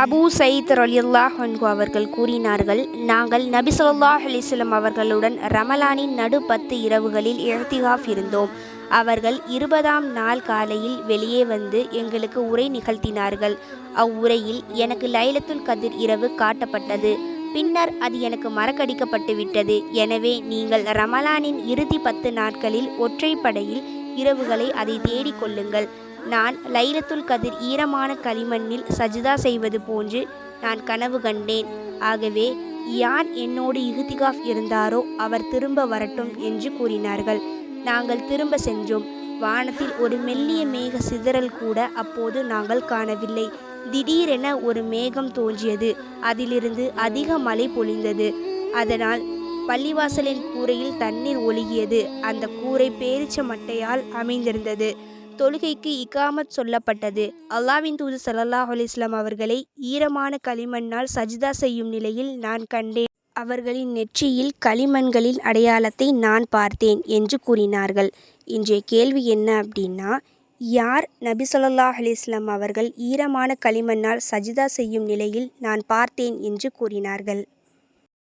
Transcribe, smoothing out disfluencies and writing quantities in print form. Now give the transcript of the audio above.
Abu Zayed ரலியல்லாஹு அன்ஹு அவர்கள் கூறினார்கள், நாங்கள் நபி ஸல்லல்லாஹு அலைஹி வஸல்லம் அவர்களுடன் ரமலானின் நடு 10 இரவுகளில் இஅ்திகாஃப் இருந்தோம். அவர்கள் 20ஆம் நாள் காலையில் வெளியே வந்து எங்களுக்கு உரை நிகழ்த்தினார்கள். அவ்வுரையில் எனக்கு லைலத்துல் கத்ர் இரவு காட்டப்பட்டது. பின்னர் அது எனக்கு மறக்கடிக்கப்பட்டுவிட்டது. எனவே நீங்கள் ரமலானின் இறுதி 10 நாட்களில் ஒற்றைப்படையில் இரவுகளை அதை தேடிக் கொள்ளுங்கள். நான் லைலத்துல் கத்ர் ஈரமான களிமண்ணில் சஜ்தா செய்வது போன்று நான் கனவு கண்டேன். ஆகவே யார் என்னோடு இஹ்திகாஃப் இருந்தாரோ அவர் திரும்ப வரட்டும் என்று கூறினார்கள். நாங்கள் திரும்ப சென்றோம். வானத்தில் ஒரு மெல்லிய மேக சிதறல் கூட அப்போது நாங்கள் காணவில்லை. திடீரென ஒரு மேகம் தோன்றியது. அதிலிருந்து அதிக மழை பொழிந்தது. அதனால் பள்ளிவாசலின் கூரையில் தண்ணீர் ஒழுகியது. அந்த கூரை பேரீச்ச மட்டையால் அமைந்திருந்தது. தொழுகைக்கு இகாமத் சொல்லப்பட்டது. அல்லாஹ்வின் தூதர் ஸல்லல்லாஹு அலைஹி வஸல்லம் அவர்களை ஈரமான களிமண்ணால் சஜ்தா செய்யும் நிலையில் நான் கண்டேன். அவர்களின் நெற்றியில் களிமண்களின் அடையாளத்தை நான் பார்த்தேன் என்று கூறினார்கள். இன்றைய கேள்வி என்ன அப்படின்னா, யார் நபி ஸல்லல்லாஹு அலைஹி வஸல்லம் அவர்கள் ஈரமான களிமண்ணால் சஜ்தா செய்யும் நிலையில் நான் பார்த்தேன் என்று கூறினார்கள்?